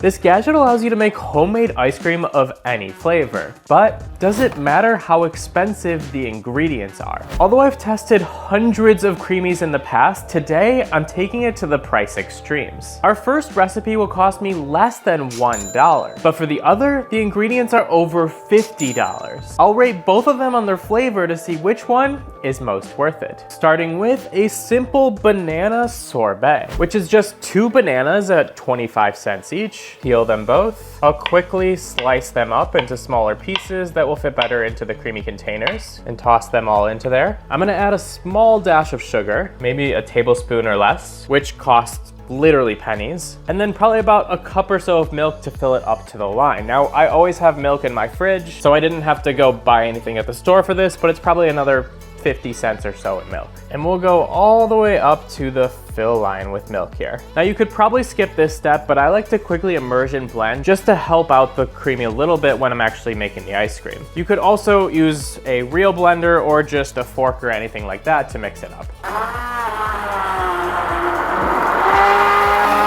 This gadget allows you to make homemade ice cream of any flavor, but does it matter how expensive the ingredients are? Although I've tested hundreds of Creamies in the past, today I'm taking it to the price extremes. Our first recipe will cost me less than $1, but for the other, the ingredients are over $50. I'll rate both of them on their flavor to see which one is most worth it. Starting with a simple banana sorbet, which is just 2 bananas at 25 cents each. Peel them both. I'll quickly slice them up into smaller pieces that will fit better into the Creami containers and toss them all into there. I'm gonna add a small dash of sugar, maybe a tablespoon or less, which costs literally pennies, and then probably about a cup or so of milk to fill it up to the line. Now, I always have milk in my fridge, so I didn't have to go buy anything at the store for this, but it's probably another 50 cents or so in milk. And we'll go all the way up to the fill line with milk here. Now you could probably skip this step, but I like to quickly immersion blend just to help out the Creami a little bit when I'm actually making the ice cream. You could also use a real blender or just a fork or anything like that to mix it up.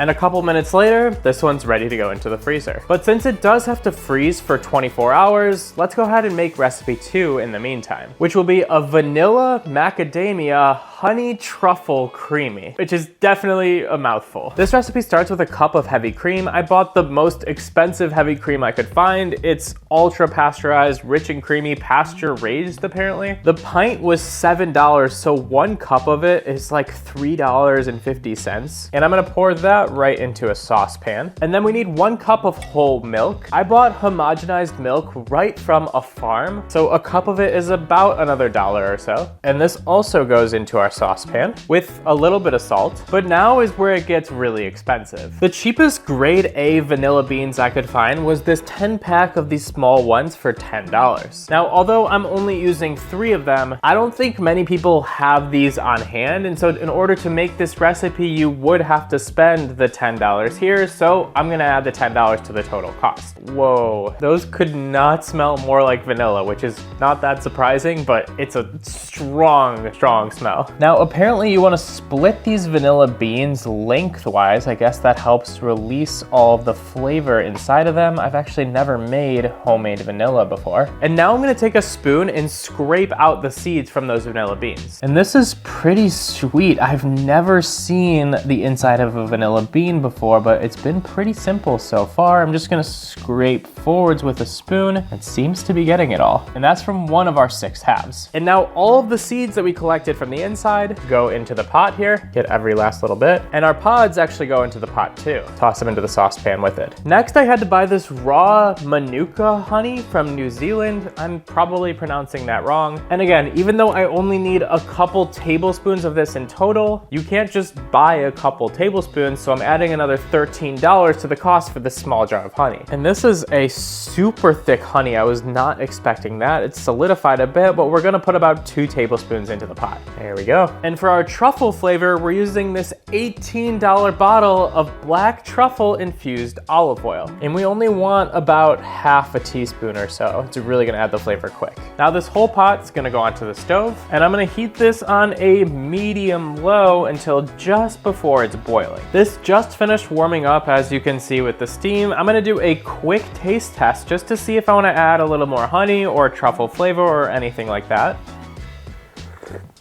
And a couple minutes later, this one's ready to go into the freezer. But since it does have to freeze for 24 hours, let's go ahead and make recipe 2 in the meantime, which will be a vanilla macadamia honey truffle creamy, which is definitely a mouthful. This recipe starts with a cup of heavy cream. I bought the most expensive heavy cream I could find. It's ultra pasteurized, rich and creamy, pasture raised apparently. The pint was $7, so 1 cup of it is like $3.50. And I'm gonna pour that right into a saucepan. And then we need 1 cup of whole milk. I bought homogenized milk right from a farm, so a cup of it is about another $1 or so. And this also goes into our saucepan with a little bit of salt, but now is where it gets really expensive. The cheapest grade A vanilla beans I could find was this 10-pack of these small ones for $10. Now, although I'm only using 3 of them, I don't think many people have these on hand, and so in order to make this recipe, you would have to spend the $10 here, so I'm gonna add the $10 to the total cost. Whoa, those could not smell more like vanilla, which is not that surprising, but it's a strong, strong smell. Now, apparently you wanna split these vanilla beans lengthwise. I guess that helps release all of the flavor inside of them. I've actually never made homemade vanilla before. And now I'm gonna take a spoon and scrape out the seeds from those vanilla beans. And this is pretty sweet. I've never seen the inside of a vanilla bean before, but it's been pretty simple so far. I'm just gonna scrape forwards with a spoon. It seems to be getting it all. And that's from one of our 6 halves. And now all of the seeds that we collected from the inside go into the pot here, get every last little bit. And our pods actually go into the pot too. Toss them into the saucepan with it. Next, I had to buy this raw Manuka honey from New Zealand. I'm probably pronouncing that wrong. And again, even though I only need a couple tablespoons of this in total, you can't just buy a couple tablespoons, so I'm adding another $13 to the cost for this small jar of honey. And this is a super thick honey. I was not expecting that. It's solidified a bit, but we're gonna put about 2 tablespoons into the pot. There we go. And for our truffle flavor, we're using this $18 bottle of black truffle infused olive oil. And we only want about half a teaspoon or so. It's really gonna add the flavor quick. Now this whole pot's gonna go onto the stove, and I'm gonna heat this on a medium-low until just before it's boiling. This just finished warming up, as you can see with the steam. I'm gonna do a quick taste test just to see if I wanna add a little more honey or truffle flavor or anything like that.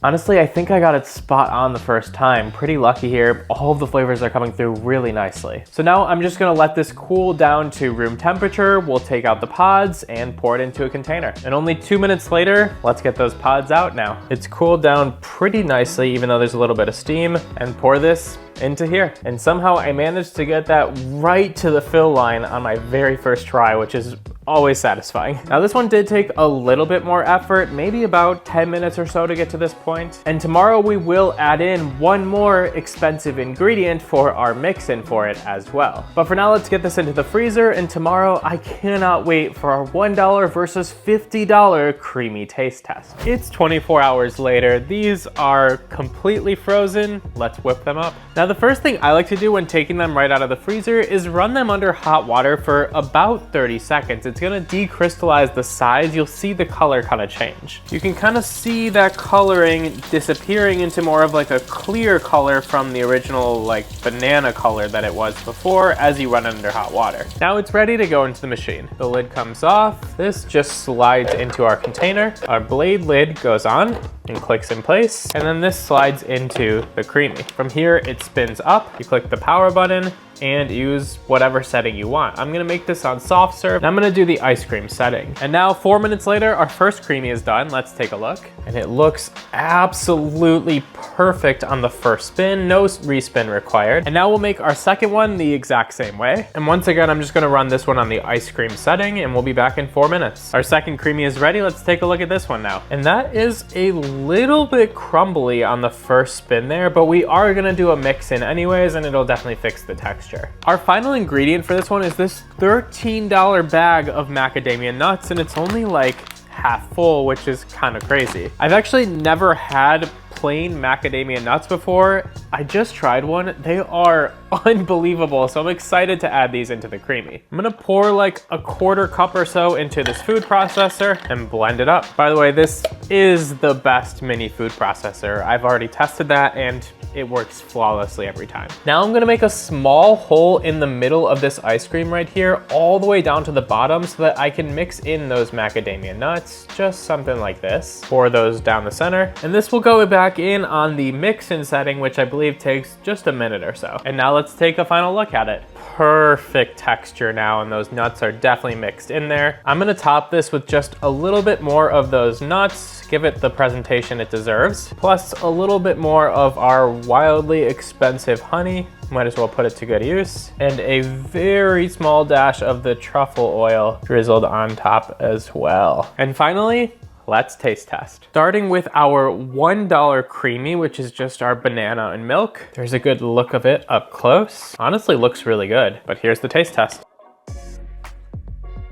Honestly, I think I got it spot on the first time. Pretty lucky here. All of the flavors are coming through really nicely. So now I'm just gonna let this cool down to room temperature. We'll take out the pods and pour it into a container. And only 2 minutes later, let's get those pods out now. It's cooled down pretty nicely, even though there's a little bit of steam, and pour this into here. And somehow I managed to get that right to the fill line on my very first try, which is always satisfying. Now this one did take a little bit more effort, maybe about 10 minutes or so to get to this point. And tomorrow we will add in one more expensive ingredient for our mix-in for it as well. But for now, let's get this into the freezer, and tomorrow I cannot wait for our $1 versus $50 Creami taste test. It's 24 hours later. These are completely frozen. Let's whip them up. Now the first thing I like to do when taking them right out of the freezer is run them under hot water for about 30 seconds. It's gonna decrystallize the sides. You'll see the color kind of change. You can kind of see that coloring disappearing into more of like a clear color from the original like banana color that it was before as you run it under hot water. Now it's ready to go into the machine. The lid comes off. This just slides into our container. Our blade lid goes on and clicks in place. And then this slides into the Creami. From here, it spins up. You click the power button and use whatever setting you want. I'm gonna make this on soft serve, and I'm gonna do the ice cream setting. And now 4 minutes later, our first Creami is done. Let's take a look. And it looks absolutely perfect on the first spin, no respin required. And now we'll make our second one the exact same way. And once again, I'm just gonna run this one on the ice cream setting, and we'll be back in 4 minutes. Our second Creami is ready. Let's take a look at this one now. And that is a little bit crumbly on the first spin there, but we are gonna do a mix in anyways, and it'll definitely fix the texture. Our final ingredient for this one is this $13 bag of macadamia nuts, and it's only like half full, which is kind of crazy. I've actually never had plain macadamia nuts before. I just tried one. They are unbelievable, so I'm excited to add these into the Creami. I'm gonna pour like a 1/4 cup or so into this food processor and blend it up. By the way, this is the best mini food processor. I've already tested that and it works flawlessly every time. Now I'm gonna make a small hole in the middle of this ice cream right here, all the way down to the bottom so that I can mix in those macadamia nuts, just something like this. Pour those down the center, and this will go back in on the mix-in setting, which I believe takes just a minute or so. And now let's take a final look at it. Perfect texture now, and those nuts are definitely mixed in there. I'm gonna top this with just a little bit more of those nuts, give it the presentation it deserves, plus a little bit more of our wildly expensive honey. Might as well put it to good use. And a very small dash of the truffle oil drizzled on top as well. And finally, let's taste test. Starting with our $1 Creami, which is just our banana and milk. There's a good look of it up close. Honestly, looks really good, but here's the taste test.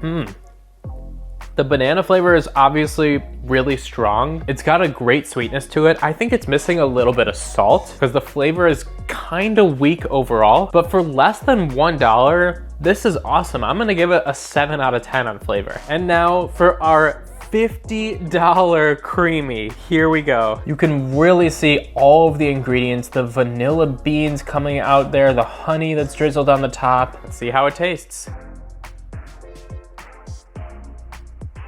The banana flavor is obviously really strong. It's got a great sweetness to it. I think it's missing a little bit of salt because the flavor is kind of weak overall, but for less than $1, this is awesome. I'm gonna give it a 7 out of 10 on flavor. And now for our $50 Creami. Here we go. You can really see all of the ingredients, the vanilla beans coming out there, the honey that's drizzled on the top. Let's see how it tastes.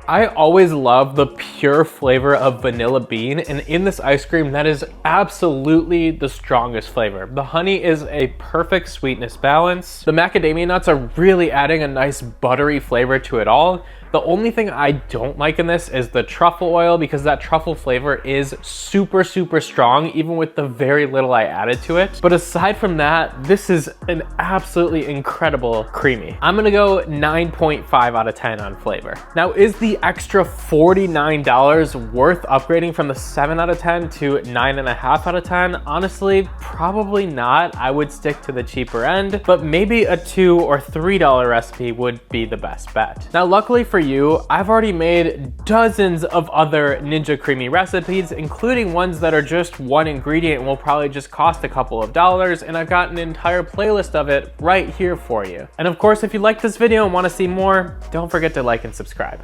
I always love the pure flavor of vanilla bean, and in this ice cream, that is absolutely the strongest flavor. The honey is a perfect sweetness balance. The macadamia nuts are really adding a nice buttery flavor to it all. The only thing I don't like in this is the truffle oil, because that truffle flavor is super, super strong, even with the very little I added to it. But aside from that, this is an absolutely incredible Creami. I'm gonna go 9.5 out of 10 on flavor. Now, is the extra $49 worth upgrading from the 7 out of 10 to 9.5 out of 10? Honestly, probably not. I would stick to the cheaper end, but maybe a $2 or $3 recipe would be the best bet. Now, luckily for you, I've already made dozens of other Ninja Creami recipes, including ones that are just one ingredient and will probably just cost a couple of dollars, and I've got an entire playlist of it right here for you. And of course, if you like this video and want to see more, don't forget to like and subscribe.